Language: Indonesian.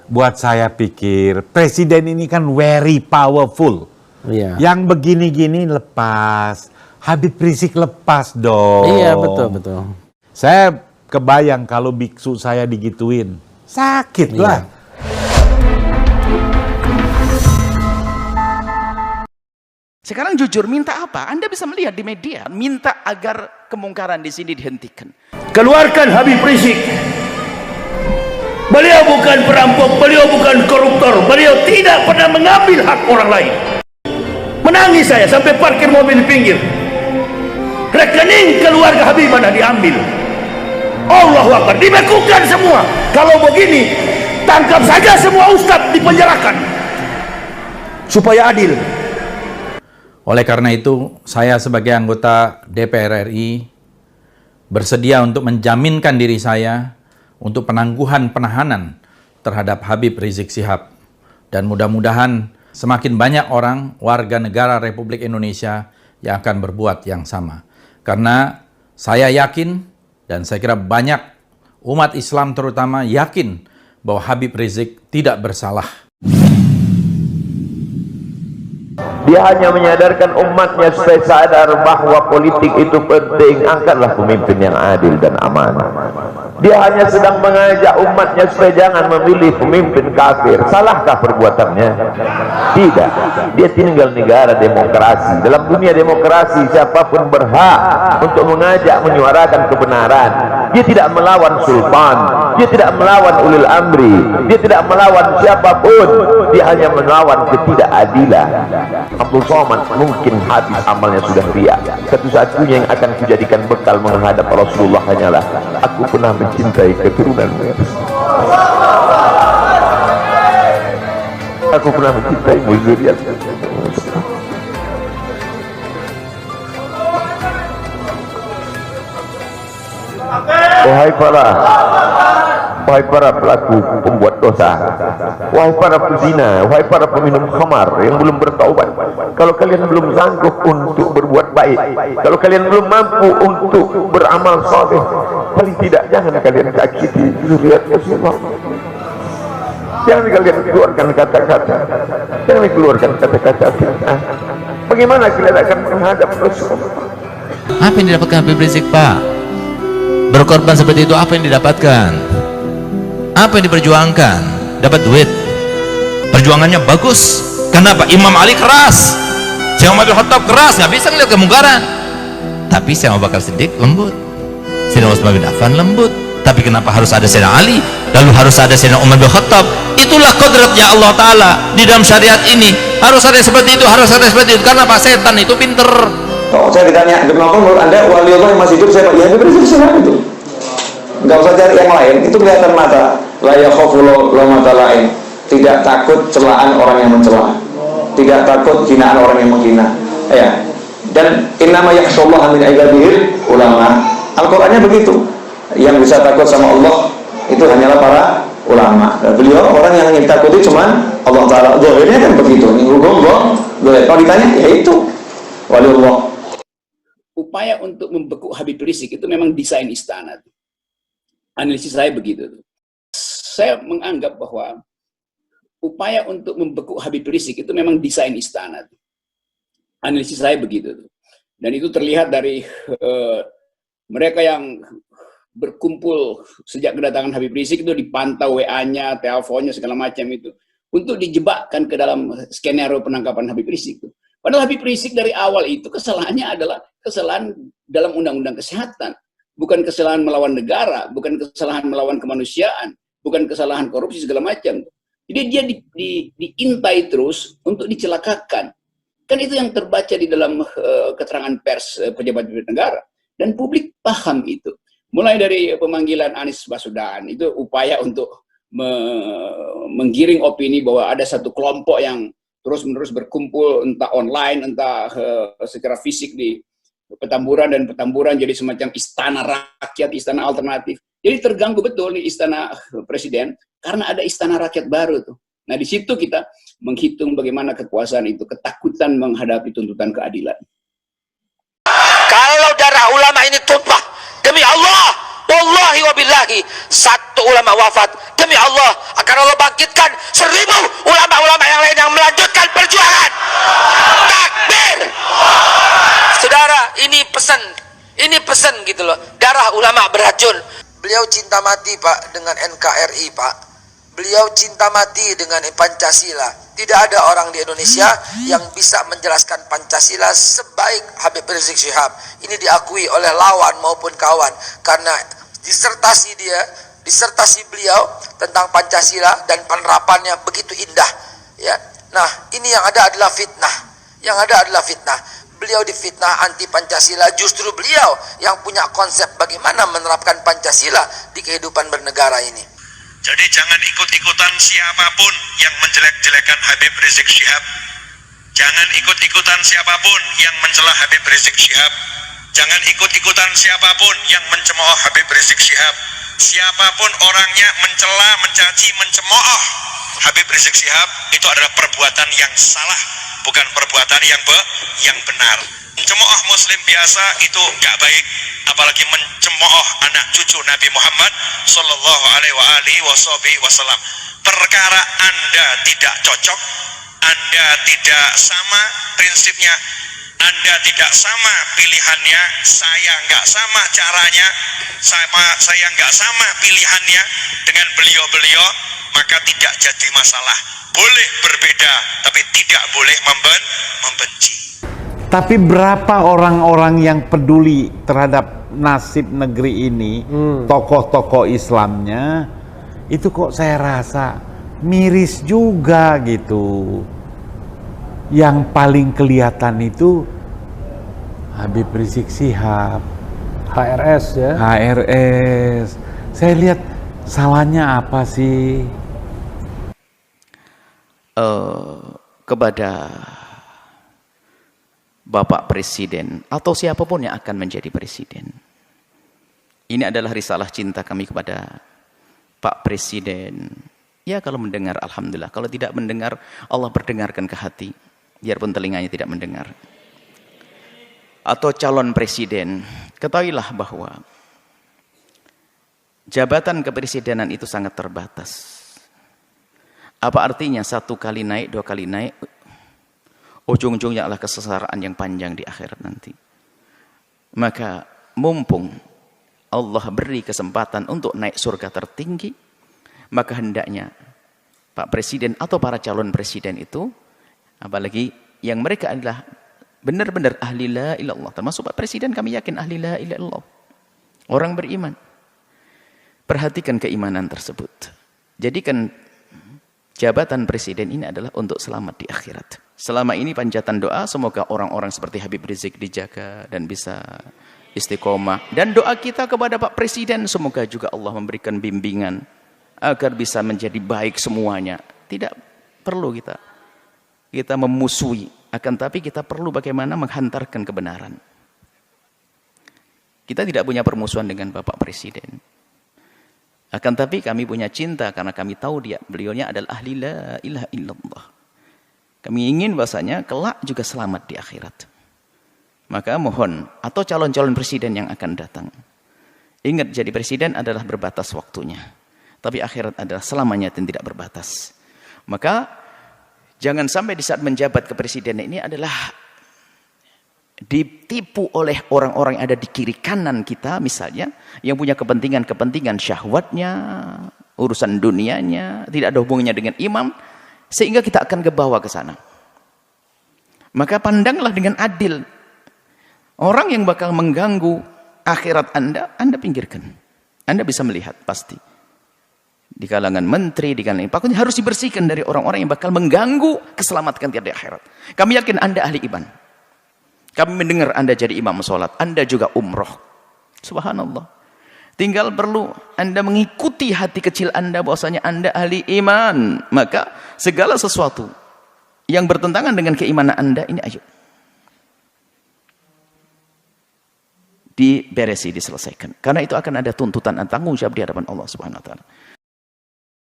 buat saya pikir presiden ini kan very powerful. Iya. Yang begini-gini lepas, Habib Rizik lepas dong. Iya, betul. Saya kebayang kalau biksu saya digituin, sakit lah. Sekarang jujur, minta apa? Anda bisa melihat di media, minta agar kemungkaran di sini dihentikan. Keluarkan Habib Rizik. Beliau bukan perampok, beliau bukan koruptor, beliau tidak pernah mengambil hak orang lain. Menangis saya sampai parkir mobil di pinggir. Rekening keluarga Habib mana diambil. Allahu Akbar, dibekukan semua. Kalau begini, tangkap saja semua ustadz, dipenjarakan supaya adil. Oleh karena itu, saya sebagai anggota DPR RI bersedia untuk menjaminkan diri saya untuk penangguhan penahanan terhadap Habib Rizik Syihab. Dan mudah-mudahan semakin banyak orang warga negara Republik Indonesia yang akan berbuat yang sama. Karena saya yakin, dan saya kira banyak umat Islam terutama yakin bahwa Habib Rizik tidak bersalah. Dia hanya menyadarkan umatnya supaya sadar bahwa politik itu penting. Angkatlah pemimpin yang adil dan amanah. Dia hanya sedang mengajak umatnya supaya jangan memilih pemimpin kafir. Salahkah perbuatannya? Tidak. Dia tinggal negara demokrasi. Dalam dunia demokrasi, siapapun berhak untuk mengajak menyuarakan kebenaran. Dia tidak melawan sultan, dia tidak melawan ulil amri, dia tidak melawan siapapun. Dia hanya melawan ketidakadilan. Abdul Somad mungkin habis amalnya sudah riak. Satu-satunya yang akan kujadikan bekal menghadap Rasulullah hanyalah aku pernah mencintai keturunanmu. Aku pernah mencintaimu zuriatmu. Wahai para pelaku pembuat dosa, wahai para pezina, wahai para peminum khamar yang belum bertaubat, kalau kalian belum sanggup untuk berbuat baik, kalau kalian belum mampu untuk beramal saleh, paling tidak jangan kalian sakiti zuriat Rasulullah. Jangan kalian keluarkan kata-kata, jangan keluarkan kata-kata fitnah. Bagaimana kalian akan menghadap Rasulullah? Apa yang didapatkan Habib Rizik, Pak? Berkorban seperti itu, apa yang didapatkan? Apa yang diperjuangkan? Dapat duit. Perjuangannya bagus. Kenapa? Imam Ali keras, Syekh Umar bin Khattab keras, nggak bisa ngeliat kemungkaran. Tapi Syekh Abu Bakar Siddiq lembut, Sayyidina Utsman bin Affan lembut. Tapi kenapa harus ada Sayyidina Ali, lalu harus ada Sayyidina Umar bin Khattab? Itulah kodratnya Allah Ta'ala di dalam syariat ini. Harus ada seperti itu, harus ada seperti itu. Karena Pak Setan itu pinter. Kalau saya ditanya, kenapa menurut Anda wali Allah yang masih hidup siapa? Ya Habib Rizik Syihab itu. Enggak usah cari yang lain, itu kelihatan mata. La yakhafu lawmata lain. Tidak takut celaan orang yang mencela. Tidak takut hinaan orang yang menghina. Ya. Dan innama yakhshallaha min ibadihil ulama. Al-Qur'annya begitu. Yang bisa takut sama Allah itu hanyalah para ulama. Dan beliau orang yang takuti cuma Allah Ta'ala. Zahirnya kan begitu. Kalau ditanya, ya itu wali Allah. Upaya untuk membekuk Habib Rizik itu memang desain istana. Analisis saya begitu. Saya menganggap bahwa upaya untuk membekuk Habib Rizik itu memang desain istana. Analisis saya begitu. Dan itu terlihat dari mereka yang berkumpul sejak kedatangan Habib Rizik itu dipantau WA-nya, teleponnya, segala macam itu. Untuk dijebakkan ke dalam skenario penangkapan Habib Rizik itu. Padahal Habib Rizik dari awal itu kesalahannya adalah kesalahan dalam undang-undang kesehatan. Bukan kesalahan melawan negara, bukan kesalahan melawan kemanusiaan, bukan kesalahan korupsi segala macam. Jadi dia diintai terus untuk dicelakakan. Kan itu yang terbaca di dalam keterangan pers pejabat negara. Dan publik paham itu. Mulai dari pemanggilan Anies Baswedan, itu upaya untuk menggiring opini bahwa ada satu kelompok yang terus-menerus berkumpul, entah online, entah secara fisik di Petamburan, dan Petamburan jadi semacam istana rakyat, istana alternatif. Jadi terganggu betul nih istana presiden karena ada istana rakyat baru tuh. Nah di situ kita menghitung bagaimana kekuasaan itu ketakutan menghadapi tuntutan keadilan. Kalau darah ulama ini tumpah, demi Allah, wallahi wabillahi, satu ulama wafat, demi Allah akan Allah bangkitkan membangkitkan 1000 ulama-ulama yang lain yang melanjutkan perjuangan. Takbir. Saudara, ini pesan gitu loh. Darah ulama beracun. Beliau cinta mati Pak dengan NKRI Pak. Beliau cinta mati dengan Pancasila. Tidak ada orang di Indonesia yang bisa menjelaskan Pancasila sebaik Habib Rizik Syihab. Ini diakui oleh lawan maupun kawan, karena disertasi beliau tentang Pancasila dan penerapannya begitu indah. Ya, nah ini yang ada adalah fitnah. Yang ada adalah fitnah. Beliau difitnah anti Pancasila, justru beliau yang punya konsep bagaimana menerapkan Pancasila di kehidupan bernegara ini. Jadi jangan ikut-ikutan siapapun yang menjelek-jelekan Habib Rizik Syihab. Jangan ikut-ikutan siapapun yang mencela Habib Rizik Syihab. Jangan ikut-ikutan siapapun yang mencemooh Habib Rizik Syihab. Siapapun orangnya mencela, mencaci, mencemooh Habib Rizik Syihab, itu adalah perbuatan yang salah, bukan perbuatan yang benar. Mencemooh muslim biasa itu gak baik, apalagi mencemooh anak cucu Nabi Muhammad sallallahu alaihi wasallam. Perkara Anda tidak cocok, Anda tidak sama prinsipnya, Anda tidak sama pilihannya, saya nggak sama caranya, saya nggak sama pilihannya dengan beliau-beliau, maka tidak jadi masalah. Boleh berbeda, tapi tidak boleh membenci. Tapi berapa orang-orang yang peduli terhadap nasib negeri ini, tokoh-tokoh Islamnya, itu kok saya rasa miris juga gitu. Yang paling kelihatan itu Habib Rizik Syihab, HRS ya. HRS. Saya lihat salahnya apa sih? Kepada Bapak Presiden atau siapapun yang akan menjadi presiden, ini adalah risalah cinta kami kepada Pak Presiden. Ya, kalau mendengar alhamdulillah, kalau tidak mendengar Allah perdengarkan ke hati, biarpun telinganya tidak mendengar. Atau calon presiden, ketahuilah bahwa jabatan kepresidenan itu sangat terbatas. Apa artinya 1 kali naik, 2 kali naik, ujung-ujungnya adalah kesengsaraan yang panjang di akhirat nanti. Maka mumpung Allah beri kesempatan untuk naik surga tertinggi, maka hendaknya Pak Presiden atau para calon presiden itu, apalagi yang mereka adalah benar-benar ahli la ilallah, termasuk Pak Presiden kami yakin ahli la ilallah, orang beriman, perhatikan keimanan tersebut. Jadikan jabatan presiden ini adalah untuk selamat di akhirat. Selama ini panjatan doa, semoga orang-orang seperti Habib Rizik dijaga dan bisa istiqomah. Dan doa kita kepada Pak Presiden, semoga juga Allah memberikan bimbingan agar bisa menjadi baik semuanya. Tidak perlu kita memusuhi, akan tapi kita perlu bagaimana menghantarkan kebenaran. Kita tidak punya permusuhan dengan Bapak Presiden. Akan tapi kami punya cinta karena kami tahu beliaunya adalah ahli la ilaha illallah. Kami ingin bahasanya kelak juga selamat di akhirat. Maka mohon, atau calon-calon presiden yang akan datang, ingat, jadi presiden adalah berbatas waktunya, tapi akhirat adalah selamanya dan tidak berbatas. Maka jangan sampai di saat menjabat kepresidenan ini adalah ditipu oleh orang-orang yang ada di kiri kanan kita, misalnya yang punya kepentingan syahwatnya, urusan dunianya, tidak ada hubungannya dengan imam, sehingga kita akan kebawa ke sana. Maka pandanglah dengan adil. Orang yang bakal mengganggu akhirat Anda pinggirkan. Anda bisa melihat pasti di kalangan menteri, di kalangan pokoknya harus dibersihkan dari orang-orang yang bakal mengganggu keselamatan kita di akhirat. Kami yakin Anda ahli iman. Kami mendengar Anda jadi imam sholat, Anda juga umroh. Subhanallah. Tinggal perlu Anda mengikuti hati kecil Anda bahwasanya Anda ahli iman. Maka segala sesuatu yang bertentangan dengan keimanan Anda ini, ayo diberesi, diselesaikan. Karena itu akan ada tuntutan dan tanggung jawab di hadapan Allah Subhanahu wa taala.